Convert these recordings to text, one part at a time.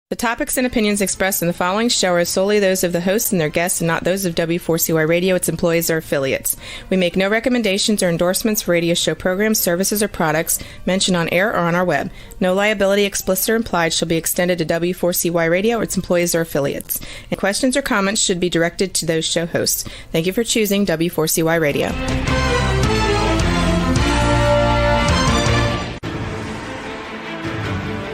The topics and opinions expressed in the following show are solely those of the hosts and their guests and not those of W4CY Radio, its employees, or affiliates. We make no recommendations or endorsements for radio show programs, services, or products mentioned on air or on our web. No liability, explicit or implied, shall be extended to W4CY Radio or its employees or affiliates. And questions or comments should be directed to those show hosts. Thank you for choosing W4CY Radio.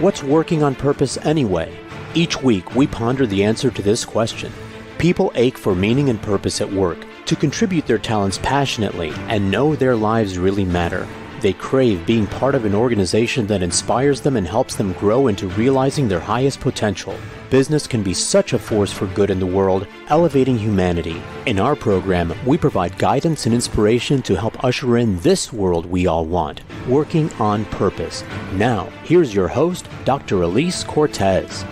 What's working on purpose anyway? Each week, we ponder the answer to this question. People ache for meaning and purpose at work, to contribute their talents passionately and know their lives really matter. They crave being part of an organization that inspires them and helps them grow into realizing their highest potential. Business can be such a force for good in the world, elevating humanity. In our program, we provide guidance and inspiration to help usher in this world we all want, working on purpose. Now, here's your host, Dr. Elise Cortez.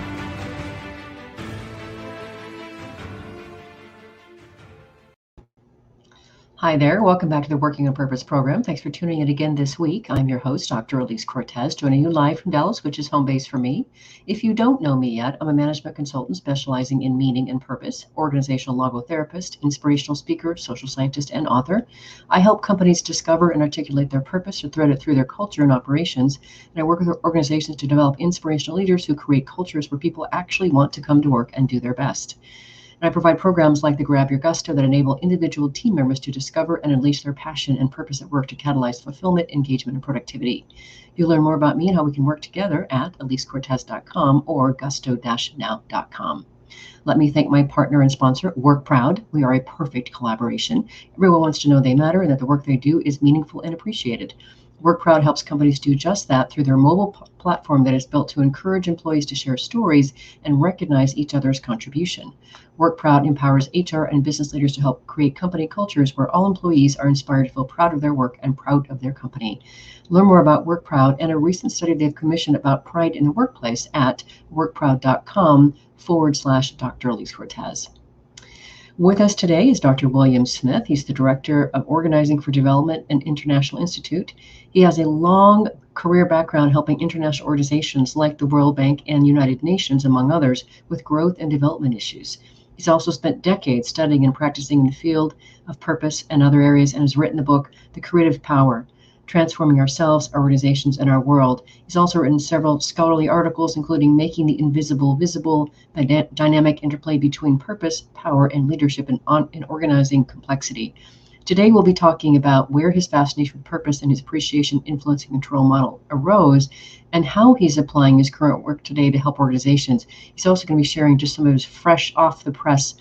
Hi there. Welcome back to the Working on Purpose program. Thanks for tuning in again this week. I'm your host, Dr. Elise Cortez, joining you live from Dallas, which is home base for me. If you don't know me yet, I'm a management consultant specializing in meaning and purpose, organizational logotherapist, inspirational speaker, social scientist, and author. I help companies discover and articulate their purpose or thread it through their culture and operations. And I work with organizations to develop inspirational leaders who create cultures where people actually want to come to work and do their best. And I provide programs like the Grab Your Gusto that enable individual team members to discover and unleash their passion and purpose at work to catalyze fulfillment, engagement, and productivity. You'll learn more about me and how we can work together at elisecortez.com or gusto-now.com. Let me thank my partner and sponsor, WorkProud. We are a perfect collaboration. Everyone wants to know they matter and that the work they do is meaningful and appreciated. WorkProud helps companies do just that through their mobile platform that is built to encourage employees to share stories and recognize each other's contribution. WorkProud empowers HR and business leaders to help create company cultures where all employees are inspired to feel proud of their work and proud of their company. Learn more about WorkProud and a recent study they've commissioned about pride in the workplace at workproud.com/Dr. Elise Cortez. With us today is Dr. William Smith. He's the Director of Organizing for Development and International Institute. He has a long career background helping international organizations like the World Bank and United Nations, among others, with growth and development issues. He's also spent decades studying and practicing in the field of purpose and other areas and has written the book, The Creative Power: Transforming Ourselves, Our Organizations, and Our World. He's also written several scholarly articles, including Making the Invisible Visible, the dynamic interplay between purpose, power, and leadership in organizing complexity. Today, we'll be talking about where his fascination with purpose and his appreciation, influence, and control model arose, and how he's applying his current work today to help organizations. He's also going to be sharing just some of his fresh off-the-press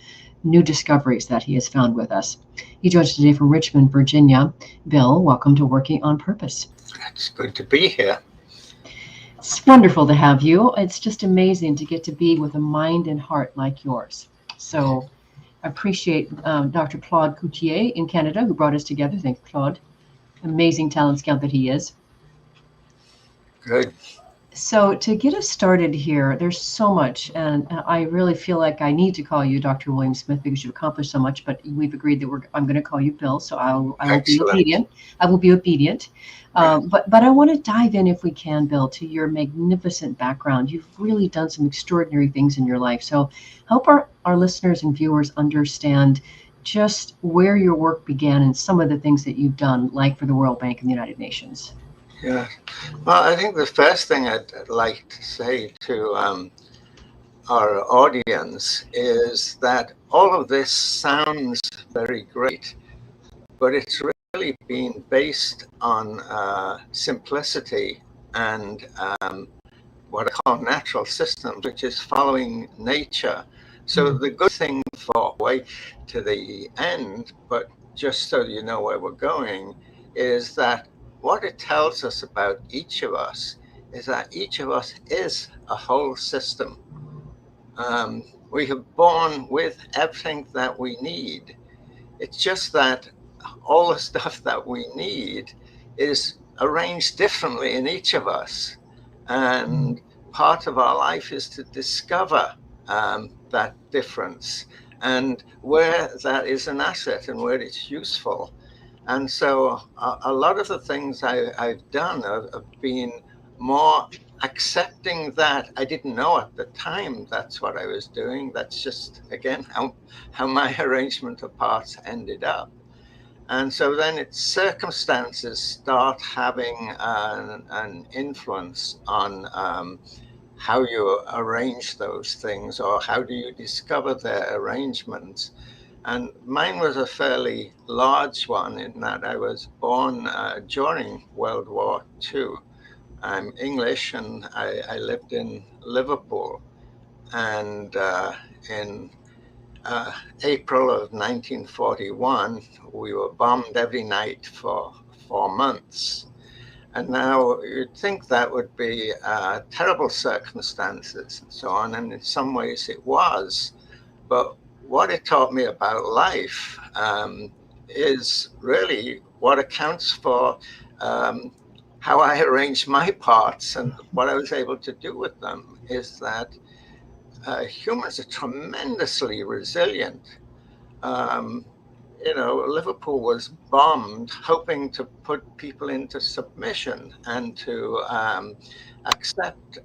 new discoveries that he has found with us. He joins us today from Richmond, Virginia. Bill, welcome to Working on Purpose. It's good to be here. It's wonderful to have you. It's just amazing to get to be with a mind and heart like yours. So I appreciate Dr. Claude Coutier in Canada, who brought us together. Thank you, Claude. Amazing talent scout that he is. Good. So to get us started here, there's so much, and I really feel like I need to call you Dr. William Smith because you've accomplished so much, but we've agreed that I'm going to call you Bill, so I will be obedient. I will be obedient. But I want to dive in, if we can, Bill, to your magnificent background. You've really done some extraordinary things in your life. So help our listeners and viewers understand just where your work began and some of the things that you've done, like for the World Bank and the United Nations. Yeah. Well, I think the first thing I'd like to say to our audience is that all of this sounds very great, but it's really been based on simplicity and what I call natural systems, which is following nature. So the good thing for way to the end, but just so you know where we're going, is that what it tells us about each of us is that each of us is a whole system. We have born with everything that we need. It's just that all the stuff that we need is arranged differently in each of us. And part of our life is to discover that difference and where that is an asset and where it's useful. And so a lot of the things I've done have been more accepting that I didn't know at the time that's what I was doing. That's just, again, how my arrangement of parts ended up. And so then its circumstances start having an influence on how you arrange those things, or how do you discover their arrangements. And mine was a fairly large one in that I was born during World War II. I'm English, and I lived in Liverpool. And in April of 1941, we were bombed every night for 4 months. And now you'd think that would be terrible circumstances and so on, and in some ways it was. But what it taught me about life is really what accounts for how I arranged my parts and what I was able to do with them, is that humans are tremendously resilient. Liverpool was bombed, hoping to put people into submission and to accept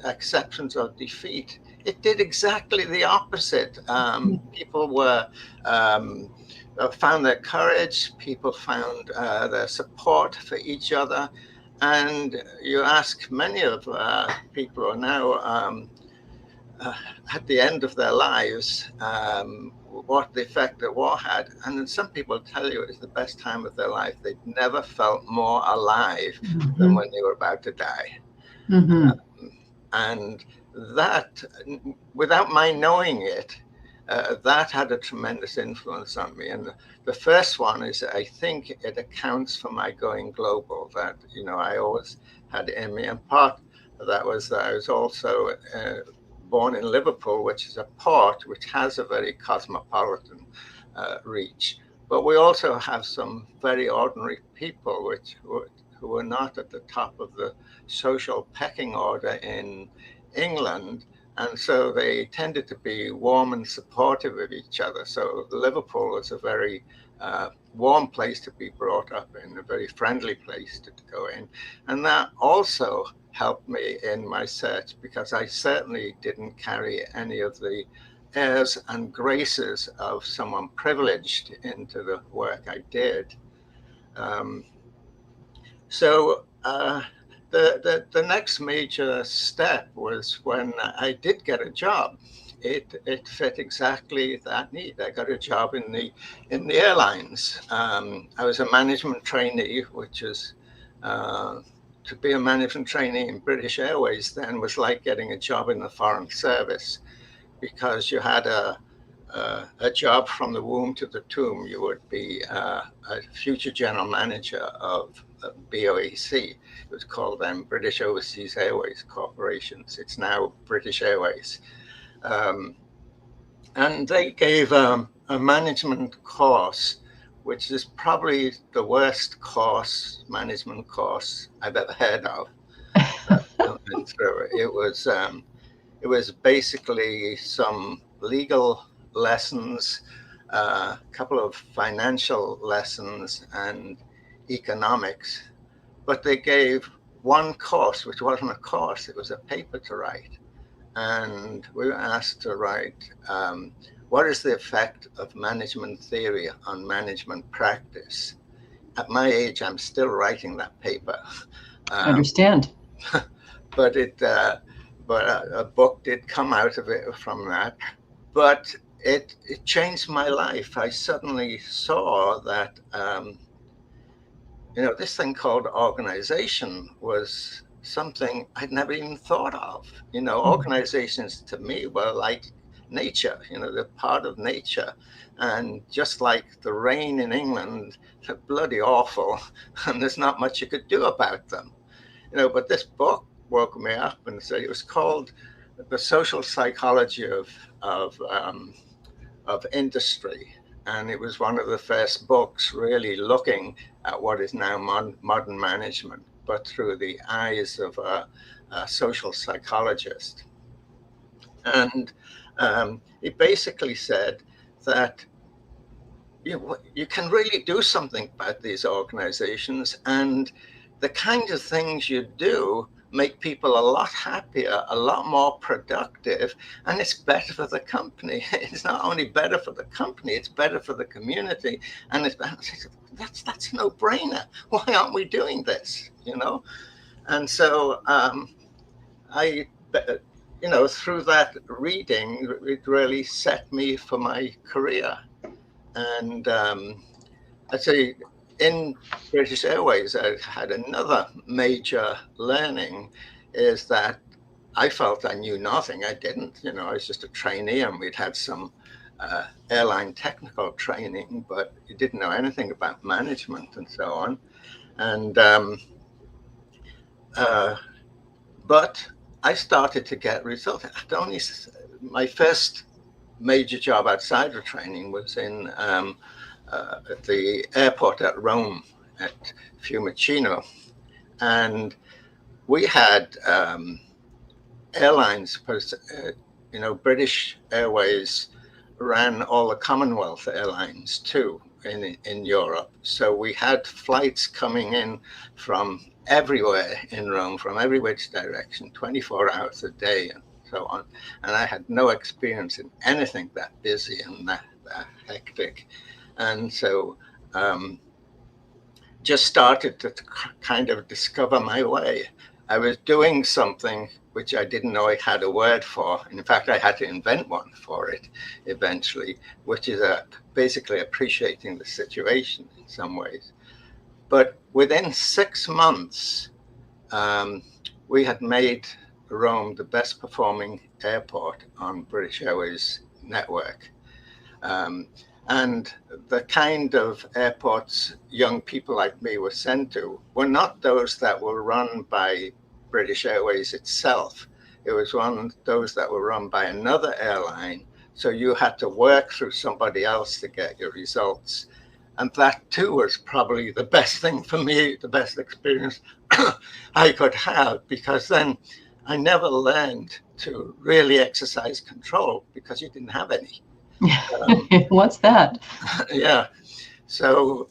acceptance of defeat. It did exactly the opposite. People were found their courage. People found their support for each other. And you ask many of people who are now at the end of their lives what the effect the war had. And then some people tell you it's the best time of their life. They'd never felt more alive than when they were about to die. And that, without my knowing it, that had a tremendous influence on me. And the first one is, I think it accounts for my going global, that, I always had in me. And part of that was that I was also born in Liverpool, which is a port which has a very cosmopolitan reach. But we also have some very ordinary people who are not at the top of the social pecking order in England. And so they tended to be warm and supportive of each other. So Liverpool was a very warm place to be brought up in, a very friendly place to go in. And that also helped me in my search, because I certainly didn't carry any of the airs and graces of someone privileged into the work I did. The next major step was when I did get a job. It fit exactly that need. I got a job in the airlines. I was a management trainee, which is to be a management trainee in British Airways then was like getting a job in the Foreign Service, because you had a job from the womb to the tomb. You would be a future general manager of BOAC. It was called then British Overseas Airways Corporations. It's now British Airways. And they gave a management course, which is probably the worst management course I've ever heard of. It was basically some legal lessons, a couple of financial lessons, and economics. But they gave one course, which wasn't a course, it was a paper to write. And we were asked to write, what is the effect of management theory on management practice? At my age, I'm still writing that paper. I understand. But a book did come out of it from that. But it changed my life. I suddenly saw that this thing called organization was something I'd never even thought of. Organizations to me were like nature, they're part of nature. And just like the rain in England, they're bloody awful, and there's not much you could do about them. But this book woke me up and said, it was called The Social Psychology of Industry. And it was one of the first books really looking at what is now modern management, but through the eyes of a social psychologist. And he basically said that you can really do something about these organizations, and the kind of things you do make people a lot happier, a lot more productive, and it's better for the company. It's not only better for the company, it's better for the community, and it's better. That's a no-brainer. Why aren't we doing this? And so I, through that reading, it really set me for my career. And I'd say in British Airways, I had another major learning is that I felt I knew nothing. I didn't, I was just a trainee, and we'd had some airline technical training, but you didn't know anything about management and so on. And but I started to get results. My first major job outside of training was in at the airport at Rome at Fiumicino, and we had airlines. British Airways ran all the Commonwealth airlines too in Europe. So we had flights coming in from everywhere in Rome, from every which direction, 24 hours a day and so on. And I had no experience in anything that busy and that hectic. And so just started to kind of discover my way. I was doing something which I didn't know I had a word for. In fact, I had to invent one for it eventually, which is basically appreciating the situation in some ways. But within 6 months, we had made Rome the best performing airport on British Airways network. And the kind of airports young people like me were sent to were not those that were run by British Airways itself. It was those that were run by another airline. So you had to work through somebody else to get your results. And that too was probably the best thing for me, the best experience I could have, because then I never learned to really exercise control because you didn't have any. What's that? Yeah. So,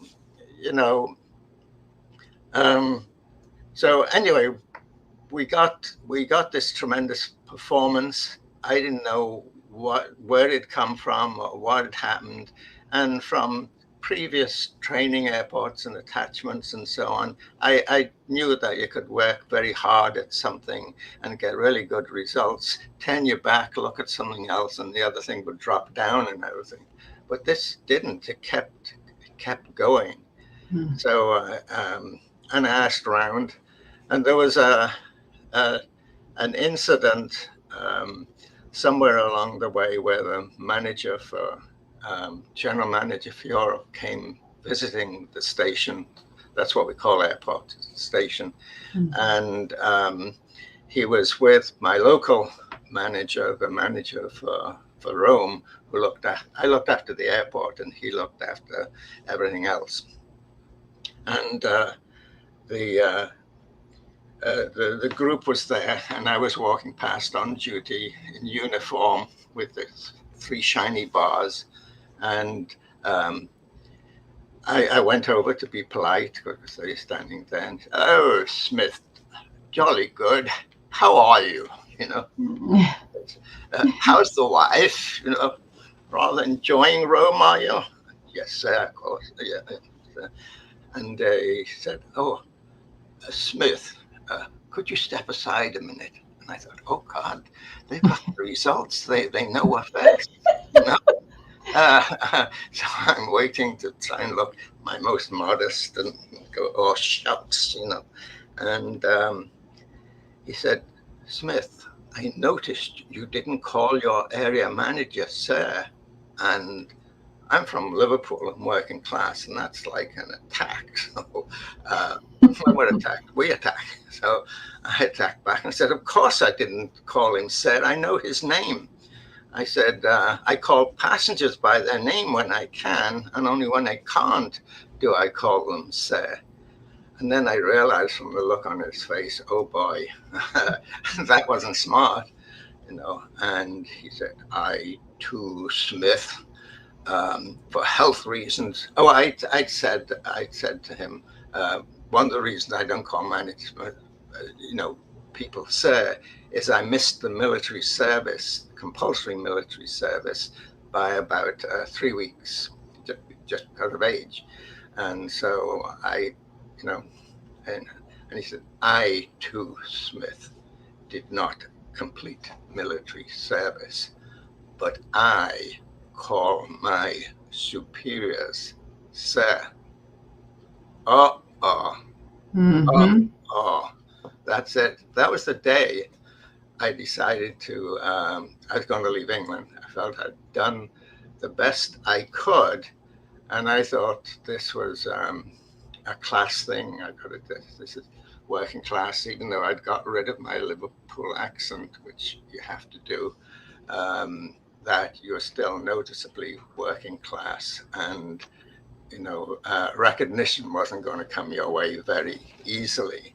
so anyway, we got this tremendous performance. I didn't know where it come from or what had happened. And from previous training airports and attachments and so on, I knew that you could work very hard at something and get really good results, turn your back, look at something else, and the other thing would drop down and everything. But this didn't. It kept going. So and I asked around, and there was an incident somewhere along the way where the manager for general manager for Europe came visiting the station. That's what we call airport station. And he was with my local manager, the manager for Rome, I looked after the airport and he looked after everything else. And the group was there, and I was walking past on duty in uniform with the 3 shiny bars. And I went over to be polite because they were standing there. And, "Oh, Smith, jolly good. How are you? How's the wife? Rather enjoying Rome, are you?" "Yes, sir, of course." Yeah. And he said, "Oh, Smith, could you step aside a minute?" And I thought, "Oh God, they've got the results. They know what first." So I'm waiting to try and look my most modest and go, "Oh shucks," And he said, "Smith, I noticed you didn't call your area manager, sir. And I'm from Liverpool and working class, and that's like an attack." So we attack. So I attacked back and said, "Of course I didn't call him sir. I know his name." I said, "I call passengers by their name when I can, and only when I can't do I call them sir." And then I realized from the look on his face, oh boy, that wasn't smart, And he said, "I too, Smith, for health reasons." Oh, I said to him, one of the reasons I don't call management, people say is I missed the military service, compulsory military service, by about 3 weeks, just because of age. And so and he said, I too, Smith, did not complete military service, but I call my superiors, sir. That's it. That was the day I decided to, I was going to leave England. I felt I'd done the best I could. And I thought this was a class thing. I got it. This is working class, even though I'd got rid of my Liverpool accent, which you have to do, that you're still noticeably working class. And, recognition wasn't going to come your way very easily.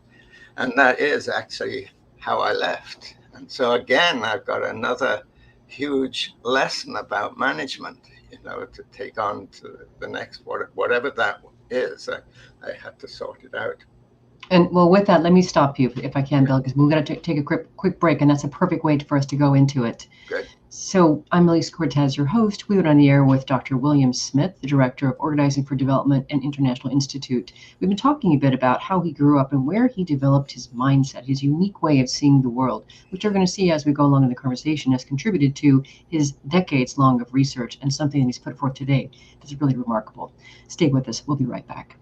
And that is actually how I left. And so again, I've got another huge lesson about management, to take on to the next, whatever that is. I had to sort it out. And well, with that, let me stop you if I can, Bill, because we're going to take a quick break, and that's a perfect way for us to go into it. Good. So I'm Elise Cortez, your host. We went on the air with Dr. William Smith, the director of Organizing for Development and International Institute. We've been talking a bit about how he grew up and where he developed his mindset, his unique way of seeing the world, which you're going to see as we go along in the conversation has contributed to his decades long of research and something that he's put forth today that's really remarkable. Stay with us. We'll be right back.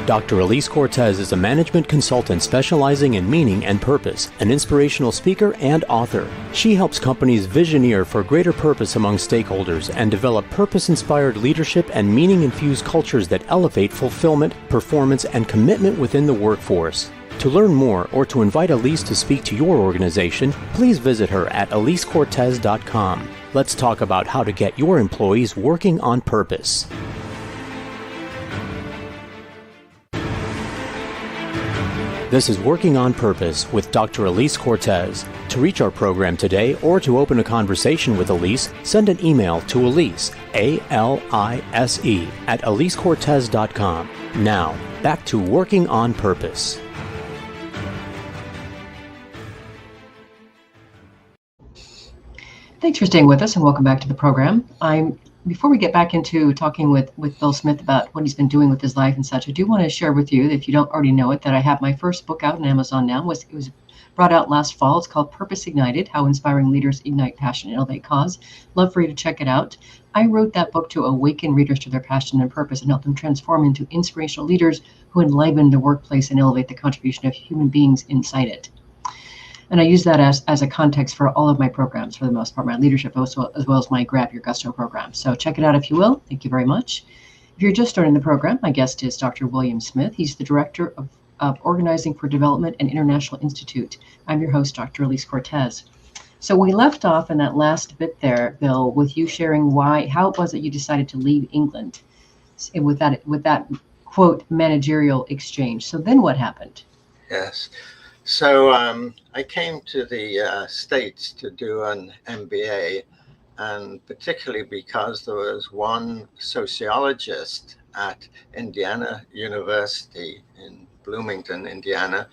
Dr. Elise Cortez is a management consultant specializing in meaning and purpose, an inspirational speaker and author. She helps companies visioneer for greater purpose among stakeholders and develop purpose-inspired leadership and meaning-infused cultures that elevate fulfillment, performance, and commitment within the workforce. To learn more or to invite Elise to speak to your organization, please visit her at elisecortez.com. Let's talk about how to get your employees working on purpose. This is Working on Purpose with Dr. Elise Cortez. To reach our program today or to open a conversation with Elise, send an email to Elise, A-L-I-S-E, at elisecortez.com. Now, back to Working on Purpose. Thanks for staying with us and welcome back to the program. Before we get back into talking with Bill Smith about what he's been doing with his life and such, I do want to share with you, if you don't already know it, that I have my first book out on Amazon now. It was brought out last fall. It's called Purpose Ignited, How Inspiring Leaders Ignite Passion and Elevate Cause. Love for you to check it out. I wrote that book to awaken readers to their passion and purpose and help them transform into inspirational leaders who enliven the workplace and elevate the contribution of human beings inside it. And I use that as a context for all of my programs, for the most part, my leadership, as well as my Grab Your Gusto program. So check it out if you will. Thank you very much. If you're just starting the program, my guest is Dr. William Smith. He's the director of Organizing for Development and International Institute. I'm your host, Dr. Elise Cortez. So we left off in that last bit there, Bill, with you sharing how it was that you decided to leave England with that quote managerial exchange. So then what happened? Yes. So I came to the States to do an MBA, and particularly because there was one sociologist at Indiana University in Bloomington, Indiana,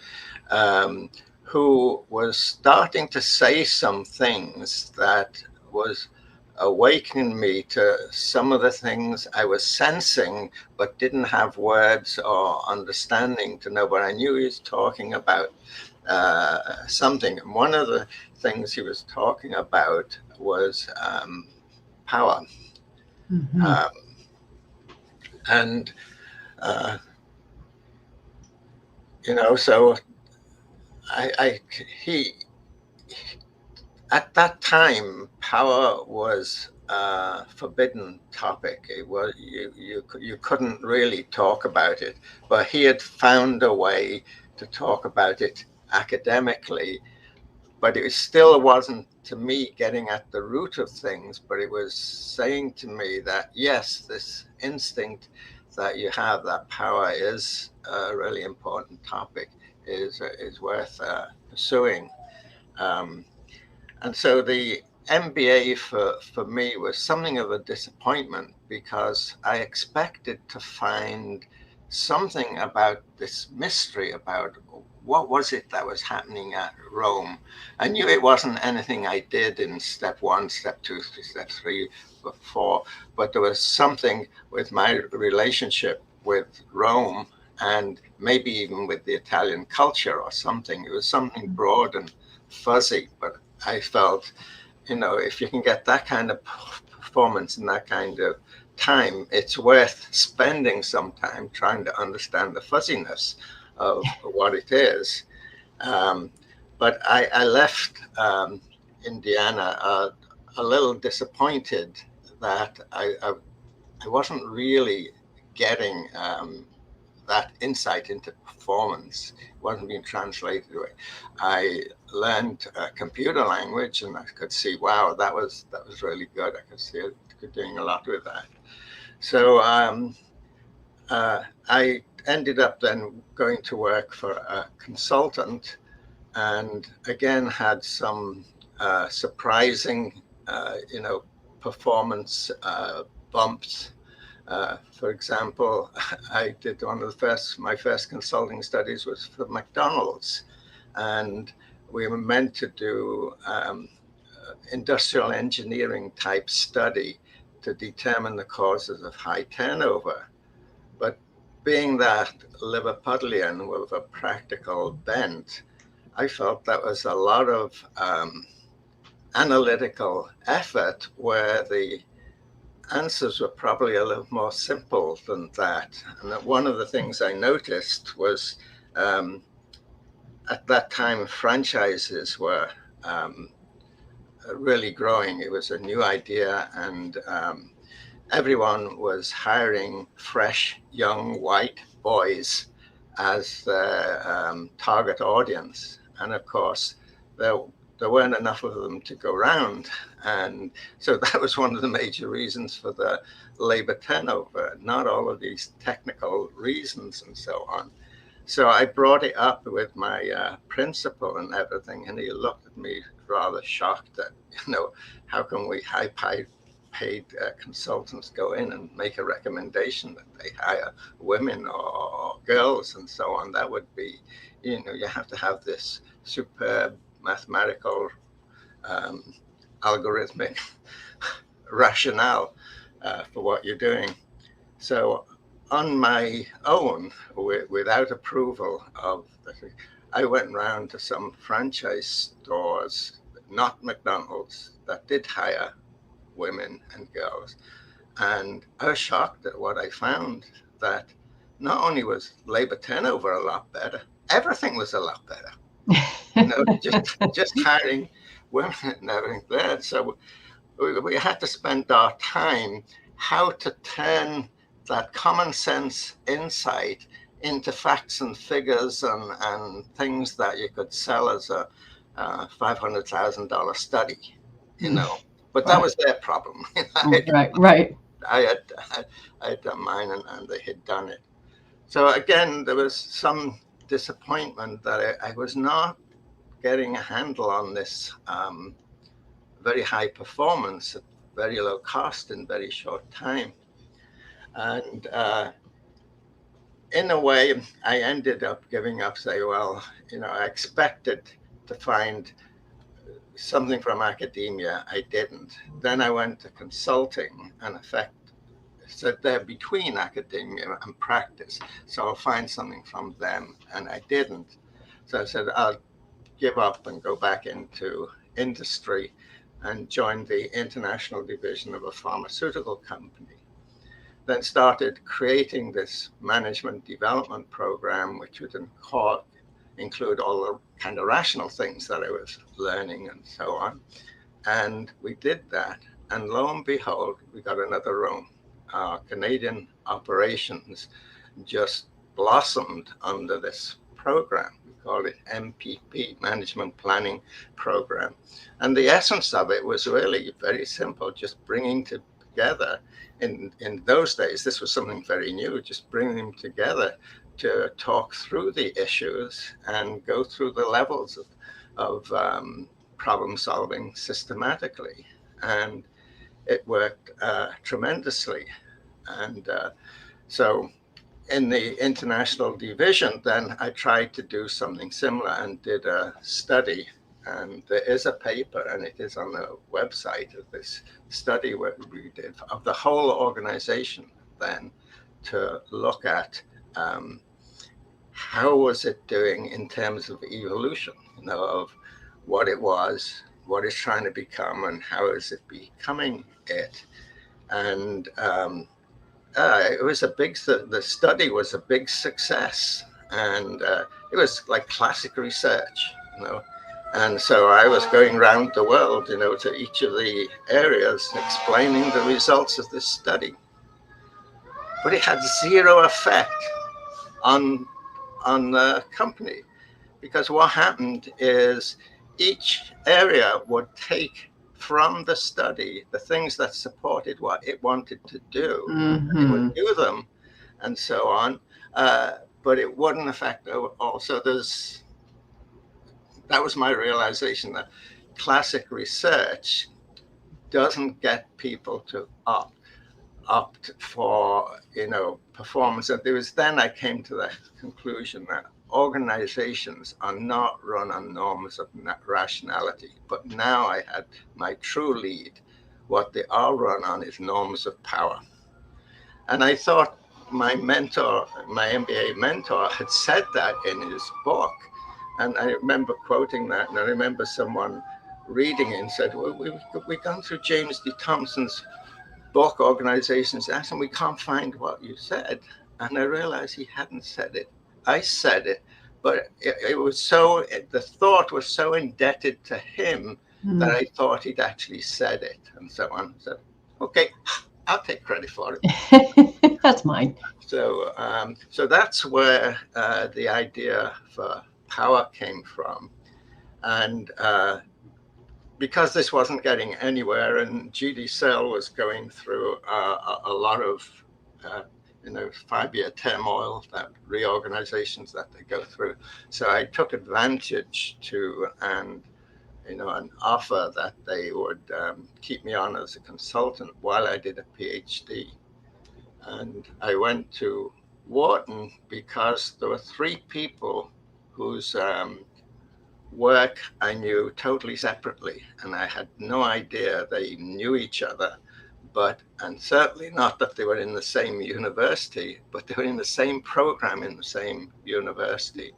who was starting to say some things that was awakening me to some of the things I was sensing, but didn't have words or understanding to know. But I knew he was talking about something. And one of the things he was talking about was power. Mm-hmm. So he at that time, power was a forbidden topic. It was you couldn't really talk about it, but he had found a way to talk about it academically. But it still wasn't, to me, getting at the root of things, but it was saying to me that, yes, this instinct that you have, that power is a really important topic, is worth pursuing. And so the MBA for me was something of a disappointment, because I expected to find something about this mystery about what was it that was happening at Rome. I knew it wasn't anything I did in step 1, step 2, step 3, 4, but there was something with my relationship with Rome, and maybe even with the Italian culture or something. It was something broad and fuzzy, but I felt, if you can get that kind of performance in that kind of time, it's worth spending some time trying to understand the fuzziness of what it is. But I left Indiana a little disappointed that I wasn't really getting that insight into performance. It wasn't being translated away. I learned a computer language, and I could see, wow, that was really good. I could see it doing a lot with that. So I ended up then going to work for a consultant, and again had some surprising, performance bumps. For example, I did my first consulting studies was for McDonald's, and we were meant to do industrial engineering type study to determine the causes of high turnover. But being that Liverpudlian with a practical bent, I felt that was a lot of analytical effort, where the answers were probably a little more simple than that. And that one of the things I noticed was at that time, franchises were really growing. It was a new idea, and everyone was hiring fresh, young, white boys as their target audience. And of course, there weren't enough of them to go around. And so that was one of the major reasons for the labor turnover, not all of these technical reasons and so on. So I brought it up with my principal and everything, and he looked at me rather shocked that, how can we high-paid consultants go in and make a recommendation that they hire women or girls and so on? That would be, you have to have this superb mathematical algorithmic rationale for what you're doing. So on my own, without approval I went around to some franchise stores, not McDonald's, that did hire women and girls. And I was shocked at what I found, that not only was labor turnover a lot better, everything was a lot better. Just hiring women and everything there. So we had to spend our time how to turn that common sense insight into facts and figures and things that you could sell as a $500,000 study, But that was their problem. Right. I had done mine, and they had done it. So again, there was some disappointment that I was not getting a handle on this very high performance at very low cost in very short time. And in a way, I ended up giving up, say, well, I expected to find something from academia. I didn't. Then I went to consulting, and in fact, said they're between academia and practice, so I'll find something from them, and I didn't. So I said, I'll give up and go back into industry and join the international division of a pharmaceutical company. Then started creating this management development program, which would include all the kind of rational things that I was learning and so on. And we did that. And lo and behold, we got another room. Our Canadian operations just blossomed under this program. We call it MPP, Management Planning Program. And the essence of it was really very simple, just bringing together, in those days, this was something very new, just bringing them together to talk through the issues and go through the levels of problem solving systematically, and it worked tremendously. And so in the international division, then I tried to do something similar and did a study. And there is a paper, and it is on the website of this study where we did of the whole organization then to look at how was it doing in terms of evolution, of what it was, what it's trying to become, and how is it becoming it. And it was the study was a big success, and it was like classic research, And so I was going around the world, to each of the areas, explaining the results of this study. But it had zero effect on the company, because what happened is each area would take from the study the things that supported what it wanted to do. Mm-hmm. It would do them and so on, but it wouldn't affect also. That was my realization, that classic research doesn't get people to opt for performance. And then I came to the conclusion that organizations are not run on norms of rationality, but now I had my true lead. What they are run on is norms of power. And I thought my mentor, my MBA mentor, had said that in his book. And I remember quoting that, and I remember someone reading it and said, well, we've gone through James D. Thompson's book, Organizations, and we can't find what you said. And I realized he hadn't said it. I said it, but it was the thought was so indebted to him that I thought he'd actually said it, and so on. So, okay, I'll take credit for it. That's mine. So, so that's where the idea for power came from. And because this wasn't getting anywhere, and GD Searle was going through a lot of 5-year turmoil, that reorganizations that they go through. So I took advantage to an offer that they would keep me on as a consultant while I did a PhD. And I went to Wharton because there were 3 people whose work I knew totally separately, and I had no idea they knew each other, and certainly not that they were in the same university, but they were in the same program in the same university.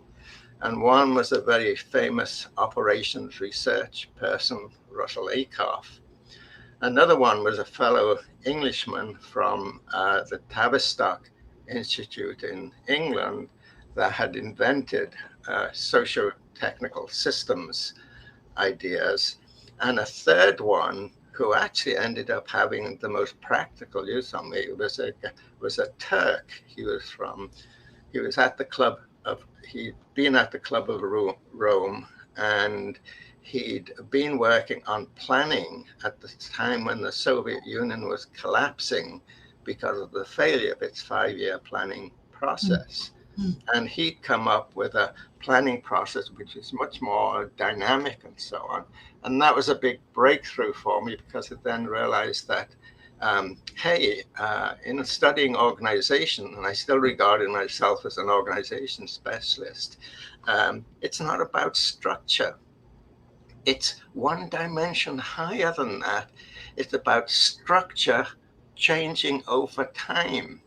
And one was a very famous operations research person, Russell Akoff. Another one was a fellow Englishman from the Tavistock Institute in England that had invented socio-technical systems ideas. And a third one who actually ended up having the most practical use on me was a Turk. He'd been at the Club of Rome, and he'd been working on planning at the time when the Soviet Union was collapsing because of the failure of its 5-year planning process. And he'd come up with a planning process which is much more dynamic and so on. And that was a big breakthrough for me, because I then realized that, in studying organization, and I still regarded myself as an organization specialist, it's not about structure. It's one dimension higher than that. It's about structure changing over time.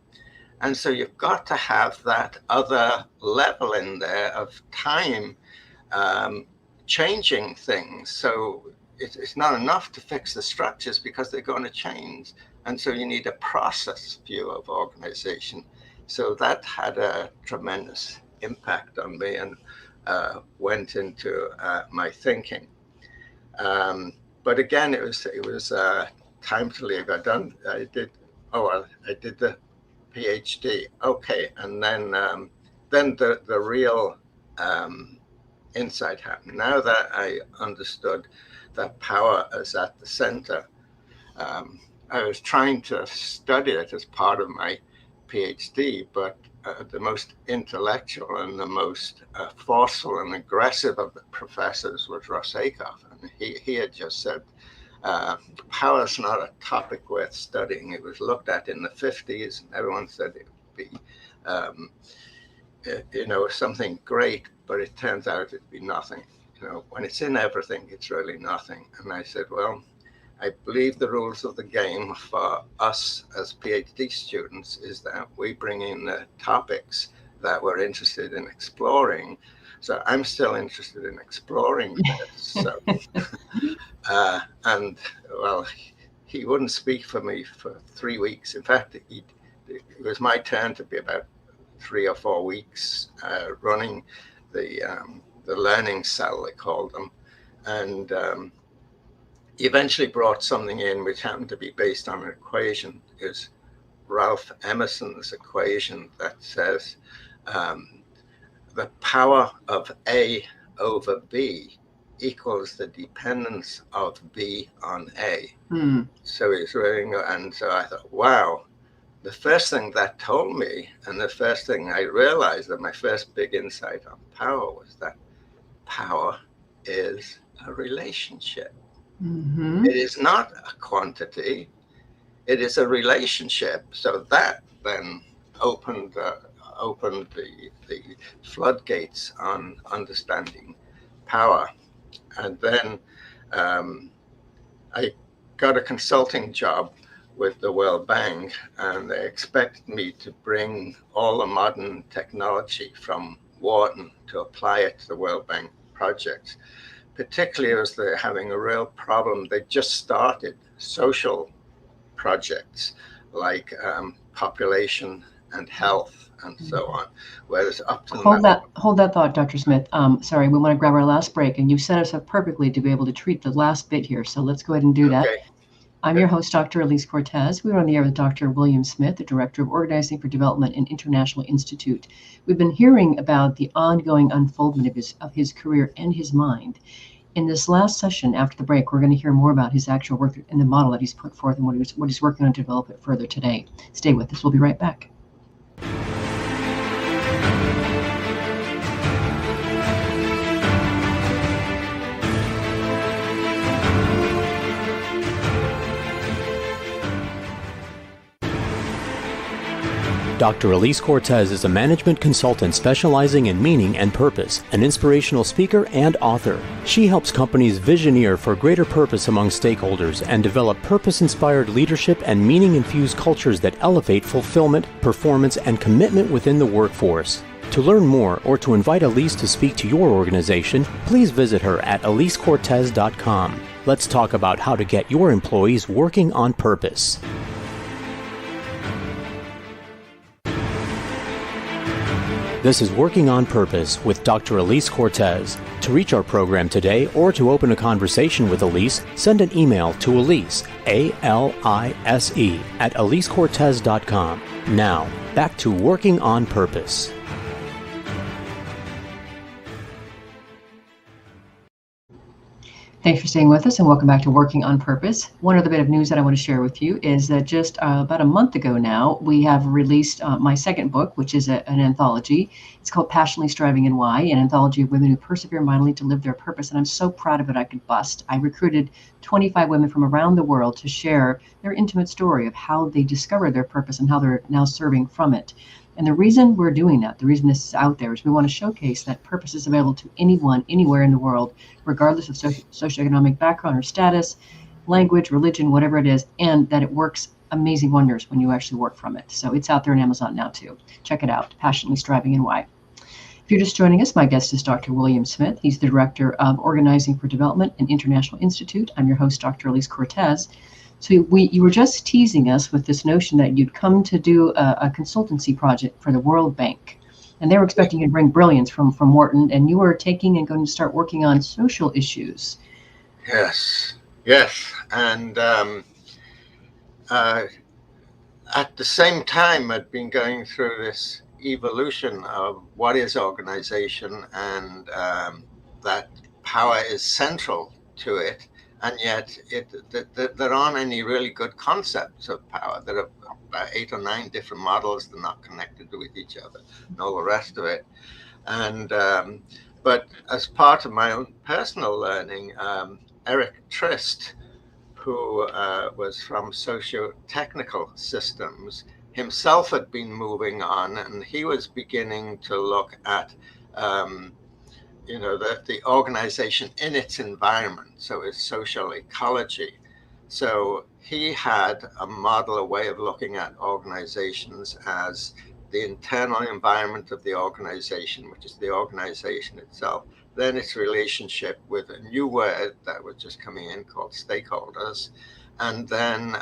And so you've got to have that other level in there of time changing things. So it's not enough to fix the structures, because they're going to change. And so you need a process view of organization. So that had a tremendous impact on me and went into my thinking. But again, it was time to leave. I did the PhD. Okay, and then the real insight happened. Now that I understood that power is at the center, I was trying to study it as part of my PhD, but the most intellectual and the most forceful and aggressive of the professors was Ross Acuff. And he had just said, power's not a topic worth studying. It was looked at in the 50s, and everyone said it would be, something great, but it turns out it'd be nothing. When it's in everything, it's really nothing. And I said, well, I believe the rules of the game for us as PhD students is that we bring in the topics that we're interested in exploring. So I'm still interested in exploring this. So, and well, he wouldn't speak for me for 3 weeks. In fact, it was my turn to be about 3 or 4 weeks running the learning cell, they called them, and he eventually brought something in which happened to be based on an equation. It was Ralph Emerson's equation that says the power of A over B equals the dependence of B on A. So he's really, and so I thought, wow. The first thing that told me, and the first thing I realized, that my first big insight on power was that power is a relationship. It is not a quantity. It is a relationship. So that then opened the floodgates on understanding power. And then I got a consulting job with the World Bank, and they expect me to bring all the modern technology from Wharton to apply it to the World Bank projects, particularly as they're having a real problem. They just started social projects like population and health and so on, whereas up to hold that thought, Dr. Smith. Sorry, we want to grab our last break, and you've set us up perfectly to be able to treat the last bit here, so let's go ahead and do that. I'm your host, Dr. Elise Cortez. We're on the air with Dr. William Smith, the Director of Organizing for Development and International Institute. We've been hearing about the ongoing unfoldment of his career and his mind. In this last session, after the break, we're going to hear more about his actual work and the model that he's put forth and what he's working on to develop it further today. Stay with us. We'll be right back. Dr. Elise Cortez is a management consultant specializing in meaning and purpose, an inspirational speaker and author. She helps companies visioneer for greater purpose among stakeholders and develop purpose-inspired leadership and meaning-infused cultures that elevate fulfillment, performance, and commitment within the workforce. To learn more or to invite Elise to speak to your organization, please visit her at elisecortez.com. Let's talk about how to get your employees working on purpose. This is Working on Purpose with Dr. Elise Cortez. To reach our program today or to open a conversation with Elise, send an email to Elise, A-L-I-S-E, at elisecortez.com. Now, back to Working on Purpose. Thanks for staying with us, and welcome back to Working on Purpose. One other bit of news that I want to share with you is that just about a month ago now, we have released my second book, which is an anthology. It's called Passionately Striving and Why, an anthology of women who persevere mightily to live their purpose. And I'm so proud of it, I could bust. I recruited 25 women from around the world to share their intimate story of how they discovered their purpose and how they're now serving from it. And the reason we're doing that, the reason this is out there, is we want to showcase that purpose is available to anyone, anywhere in the world, regardless of socioeconomic background or status, language, religion, whatever it is, and that it works amazing wonders when you actually work from it. So it's out there on Amazon now, too. Check it out, Passionately Striving and Why. If you're just joining us, my guest is Dr. William Smith. He's the Director of Organizing for Development and International Institute. I'm your host, Dr. Elise Cortez. So you were just teasing us with this notion that you'd come to do a consultancy project for the World Bank, and they were expecting you to bring brilliance from Wharton, and you were taking and going to start working on social issues. Yes, and at the same time, I'd been going through this evolution of what is organization, and that power is central to it. And yet there aren't any really good concepts of power. There are about 8 or 9 different models. They're not connected with each other and all the rest of it. And but as part of my own personal learning, Eric Trist, who was from socio-technical systems, himself had been moving on, and he was beginning to look at the organization in its environment, so its social ecology. So he had a model, a way of looking at organizations as the internal environment of the organization, which is the organization itself, then its relationship with a new word that was just coming in called stakeholders, and then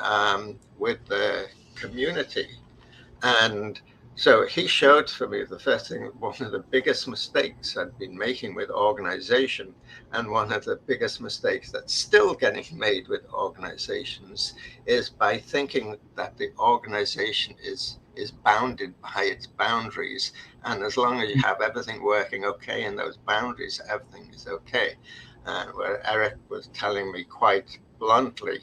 with the community. And so he showed for me the first thing, one of the biggest mistakes I'd been making with organization, and one of the biggest mistakes that's still getting made with organizations, is by thinking that the organization is bounded by its boundaries. And as long as you have everything working okay in those boundaries, everything is okay. Where Eric was telling me quite bluntly,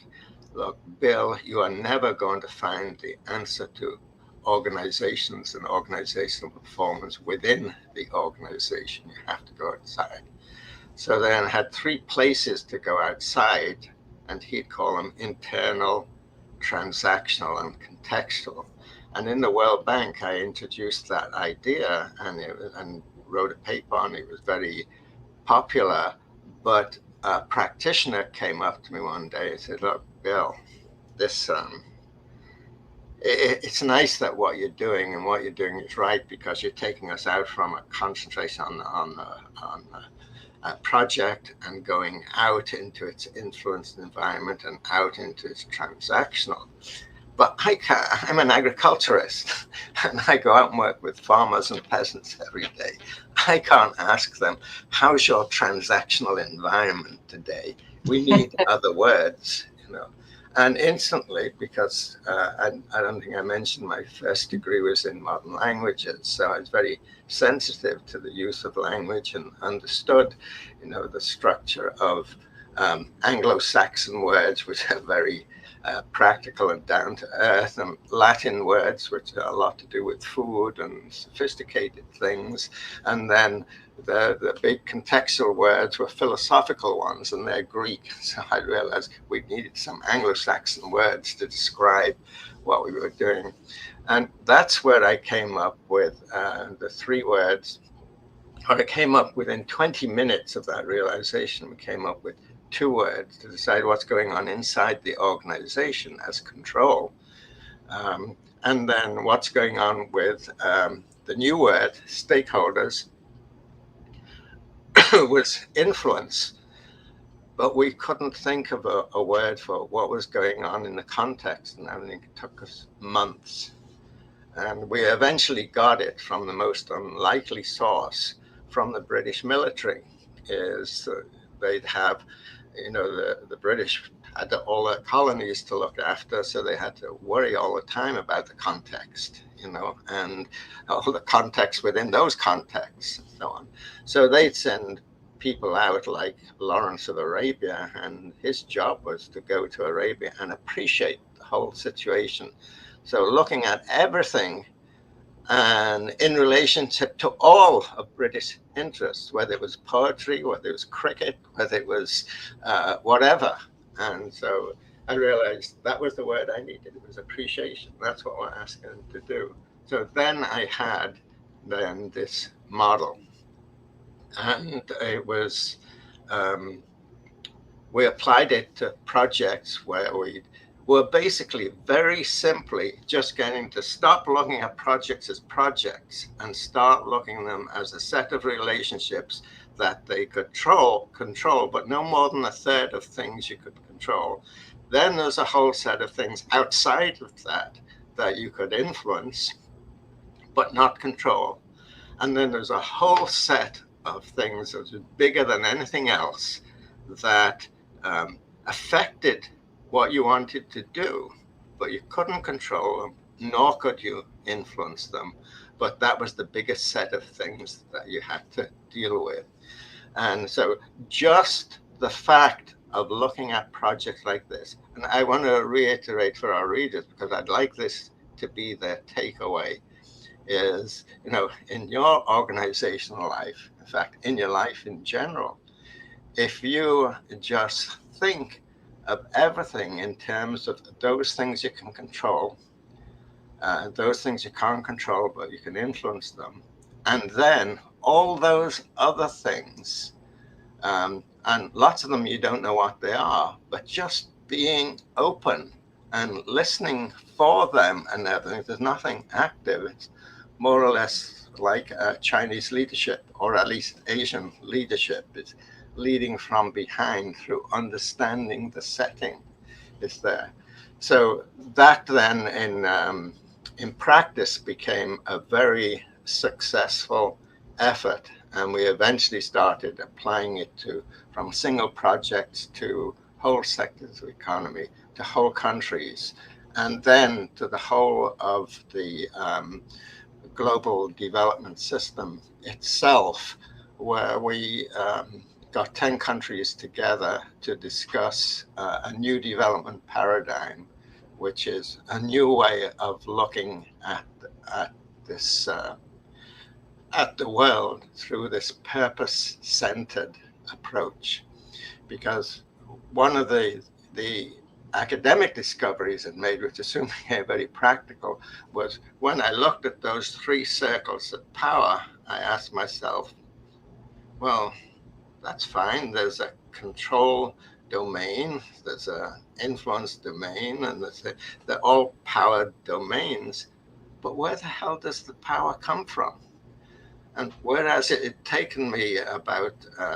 look, Bill, you are never going to find the answer to organizations and organizational performance within the organization. You have to go outside. So then I had 3 places to go outside, and he'd call them internal, transactional, and contextual. And in the World Bank, I introduced that idea and wrote a paper on it. It was very popular, but a practitioner came up to me one day and said, look, Bill, this it's nice that what you're doing is right, because you're taking us out from a concentration on a project and going out into its influenced environment and out into its transactional. But I'm an agriculturist, and I go out and work with farmers and peasants every day. I can't ask them, how's your transactional environment today? We need other words, And instantly, because I don't think I mentioned my first degree was in modern languages, so I was very sensitive to the use of language and understood, the structure of Anglo-Saxon words, which are very practical and down to earth, and Latin words, which are a lot to do with food and sophisticated things, and then the big contextual words were philosophical ones, and they're Greek. So I realized we needed some Anglo-Saxon words to describe what we were doing. And that's where I came up with the 3 words, or I came up within 20 minutes of that realization. We came up with 2 words to decide what's going on inside the organization as control. And then what's going on with the new word, stakeholders, was influence, but we couldn't think of a word for what was going on in the context, and I think it took us months. And we eventually got it from the most unlikely source, from the British military. They'd have, the British had all their colonies to look after, so they had to worry all the time about the context, and all the context within those contexts and so on. So they'd send people out like Lawrence of Arabia, and his job was to go to Arabia and appreciate the whole situation. So looking at everything and in relationship to all of British interests, whether it was poetry, whether it was cricket, whether it was whatever. And so I realized that was the word I needed. It was appreciation. That's what we're asking them to do. So then I had this model, and it was, we applied it to projects where we were basically very simply just getting to stop looking at projects as projects and start looking at them as a set of relationships that they could control, but no more than a third of things you could control. Then there's a whole set of things outside of that you could influence, but not control. And then there's a whole set of things that was bigger than anything else that affected what you wanted to do, but you couldn't control them, nor could you influence them. But that was the biggest set of things that you had to deal with. And so just the fact of looking at projects like this, and I want to reiterate for our readers, because I'd like this to be their takeaway, is, in your organizational life, in fact, in your life in general, if you just think of everything in terms of those things you can control, those things you can't control, but you can influence them, and then all those other things, and lots of them you don't know what they are, but just being open and listening for them and everything. There's nothing active. It's more or less like Chinese leadership, or at least Asian leadership. It's leading from behind through understanding the setting is there. So that then in practice became a very successful effort, and we eventually started applying it from single projects to whole sectors of economy, to whole countries, and then to the whole of the global development system itself, where we got 10 countries together to discuss a new development paradigm, which is a new way of looking at this at the world through this purpose-centered approach. Because one of the academic discoveries it made, which assuming very practical, was when I looked at those three circles of power, I asked myself, well, that's fine. There's a control domain, there's an influence domain, and they're all power domains. But where the hell does the power come from? And whereas it had taken me about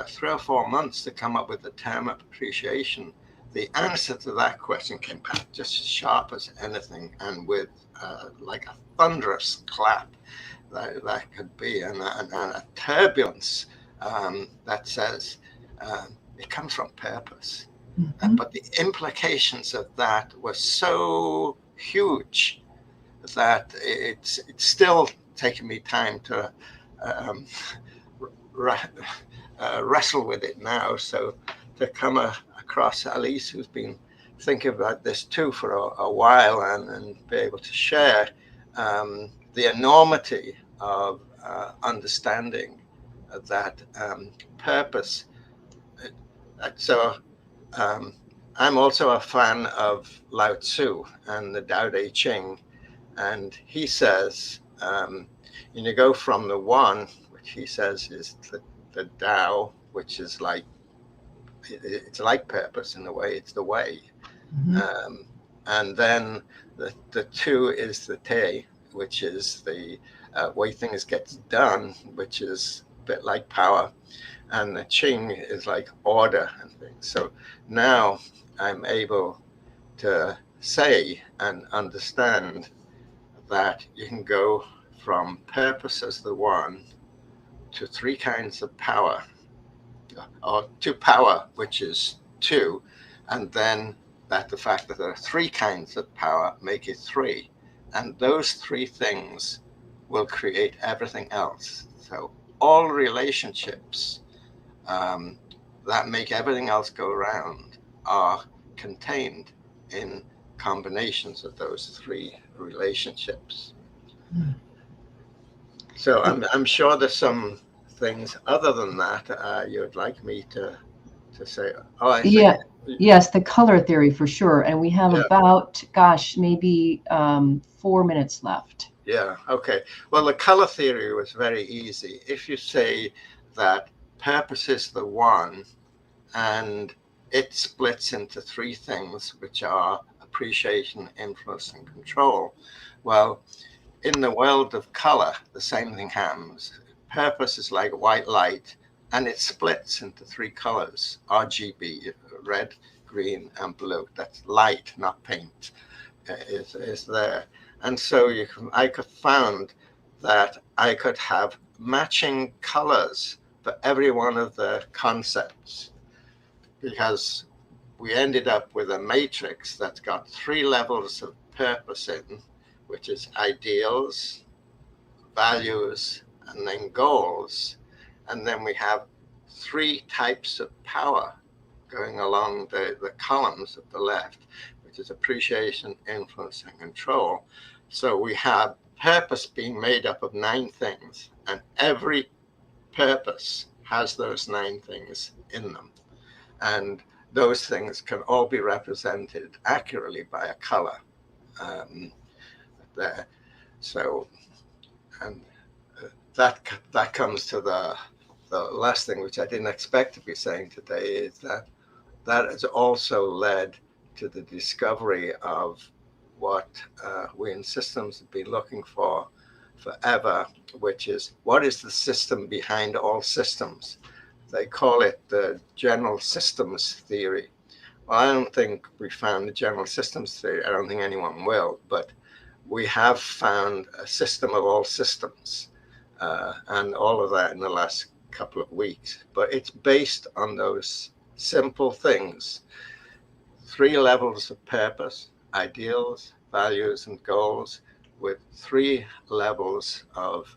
3 or 4 months to come up with the term appreciation, the answer to that question came back just as sharp as anything, and with like a thunderous clap that could be, and a turbulence that says it comes from purpose. Mm-hmm. But the implications of that were so huge that it's still taken me time to wrestle with it now. So to come across Alice, who's been thinking about this too for a while, and be able to share the enormity of understanding that purpose. So I'm also a fan of Lao Tzu and the Tao Te Ching, and he says, you go from the one, which he says is the Tao, which is like, it's like purpose in a way, it's the way. Mm-hmm. And then the two is the Te, which is the way things get done, which is a bit like power. And the Ching is like order and things. So now I'm able to say and understand that you can go from purpose as the one to three kinds of power, or to power, which is two, and then that the fact that there are three kinds of power make it three, and those three things will create everything else. So all relationships that make everything else go round are contained in combinations of those three relationships. So I'm sure there's some things other than that you'd like me to say. Oh, I see. Yeah. Yes, the color theory for sure. And we have about, maybe 4 minutes left. Yeah. Okay. Well, the color theory was very easy. If you say that purpose is the one, and it splits into three things, which are appreciation, influence, and control. Well, in the world of color, the same thing happens. Purpose is like white light, and it splits into three colors: RGB, red, green, and blue. That's light, not paint, is there. And so I could found that I could have matching colors for every one of the concepts, because we ended up with a matrix that's got three levels of purpose in, which is ideals, values, and then goals. And then we have three types of power going along the columns at the left, which is appreciation, influence, and control. So we have purpose being made up of 9 things, and every purpose has those 9 things in them. And those things can all be represented accurately by a color there. So, and that comes to the last thing, which I didn't expect to be saying today, is that has also led to the discovery of what we in systems have been looking for forever, which is, what is the system behind all systems? They call it the general systems theory. Well, I don't think we found the general systems theory. I don't think anyone will, but we have found a system of all systems, and all of that in the last couple of weeks. But it's based on those simple things: 3 levels of purpose, ideals, values, and goals, with 3 levels of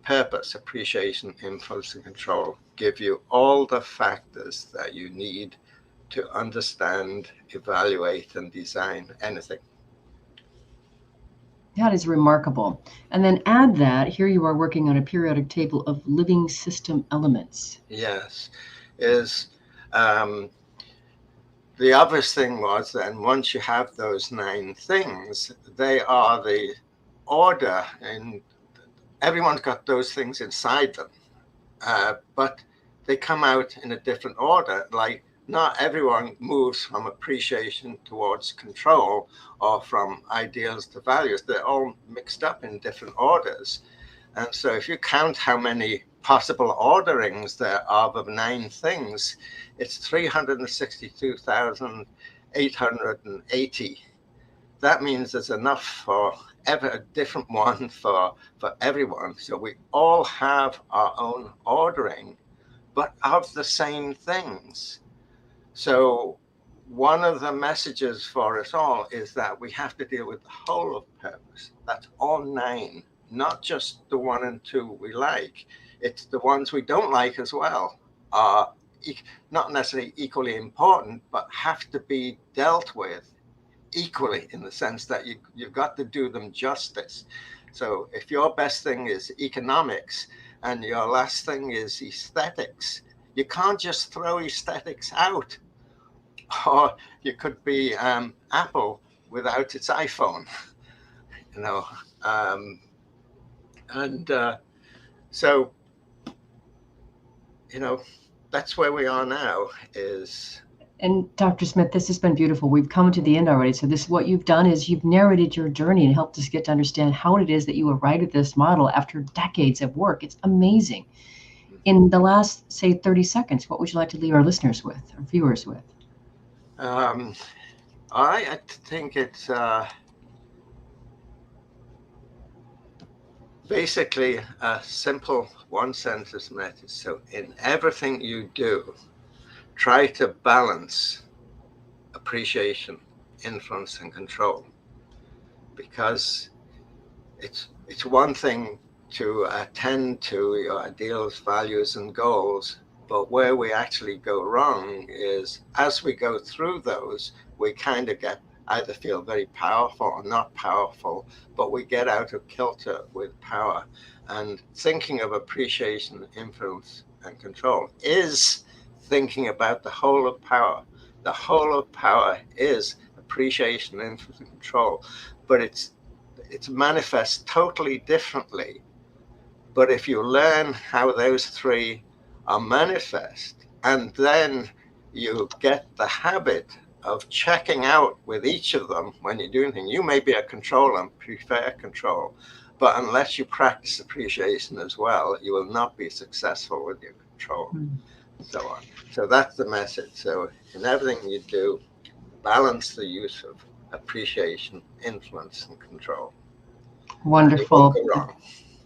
purpose, appreciation, influence, and control, give you all the factors that you need to understand, evaluate, and design anything. That is remarkable. And then add that, here you are working on a periodic table of living system elements. Yes. The obvious thing was then, once you have those 9 things, they are the order, and everyone's got those things inside them, but they come out in a different order. Like, not everyone moves from appreciation towards control or from ideals to values. They're all mixed up in different orders. And so if you count how many possible orderings there are of 9 things, it's 362,880. That means there's enough for a different one for everyone. So we all have our own ordering, but of the same things. So one of the messages for us all is that we have to deal with the whole of purpose. That's all 9, not just the 1 and 2 we like. It's the ones we don't like as well, are not necessarily equally important, but have to be dealt with equally, in the sense that you've got to do them justice. So if your best thing is economics and your last thing is aesthetics, you can't just throw aesthetics out. Or you could be Apple without its iPhone, so that's where we are now. And Dr. Smith, this has been beautiful. We've come to the end already. So this, what you've done is you've narrated your journey and helped us get to understand how it is that you arrived at this model after decades of work. It's amazing. In the last, say, 30 seconds, what would you like to leave our listeners with, our viewers with? I think it's basically a simple 1-sentence message. So in everything you do, try to balance appreciation, influence, and control, because it's one thing to attend to your ideals, values, and goals, but where we actually go wrong is, as we go through those, we kind of either feel very powerful or not powerful, but we get out of kilter with power. And thinking of appreciation, influence, and control is thinking about the whole of power. The whole of power is appreciation, influence, and control, but it's manifest totally differently. But if you learn how those 3 are manifest, and then you get the habit of checking out with each of them when you're doing things. You may be a controller and prefer control, but unless you practice appreciation as well, you will not be successful with your control. So on. So that's the message. So in everything you do, balance the use of appreciation, influence, and control. Wonderful.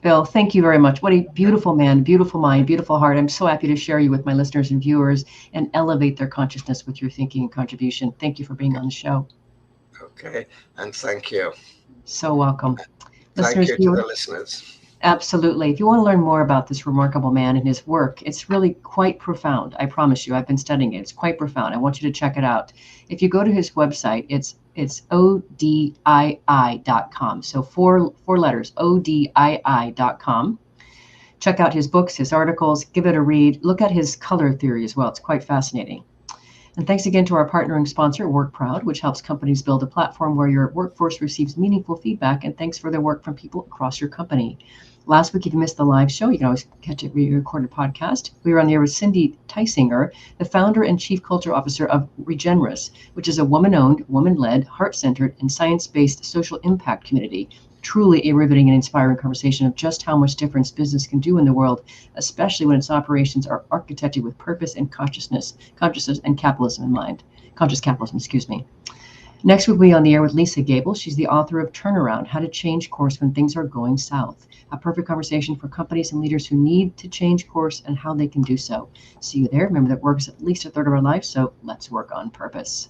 Bill, thank you very much. What a beautiful man, beautiful mind, beautiful heart. I'm so happy to share you with my listeners and viewers and elevate their consciousness with your thinking and contribution. Thank you for being on the show. Okay, and thank you. So welcome. Thank you to the listeners. Absolutely. If you want to learn more about this remarkable man and his work, it's really quite profound. I promise you, I've been studying it. It's quite profound. I want you to check it out. If you go to his website, it's ODII.com. So four letters, ODII.com. Check out his books, his articles, give it a read. Look at his color theory as well. It's quite fascinating. And thanks again to our partnering sponsor, WorkProud, which helps companies build a platform where your workforce receives meaningful feedback, and thanks for the work from people across your company. Last week, if you missed the live show, you can always catch it re-recorded podcast. We were on the air with Cindy Teisinger, the founder and chief culture officer of Regenerous, which is a woman-owned, woman-led, heart-centered, and science-based social impact community. Truly a riveting and inspiring conversation of just how much difference business can do in the world, especially when its operations are architected with purpose and consciousness and capitalism in mind. Conscious capitalism, excuse me. Next we'll be on the air with Lisa Gable. She's the author of Turnaround, How to Change Course When Things Are Going South. A perfect conversation for companies and leaders who need to change course and how they can do so. See you there. Remember that work is at least a third of our life, so let's work on purpose.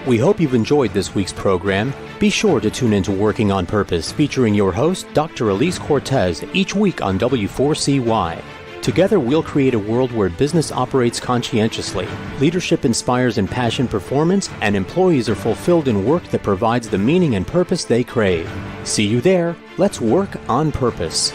We hope you've enjoyed this week's program. Be sure to tune into Working on Purpose, featuring your host, Dr. Elise Cortez, each week on W4CY. Together, we'll create a world where business operates conscientiously, leadership inspires impassioned performance, and employees are fulfilled in work that provides the meaning and purpose they crave. See you there. Let's work on purpose.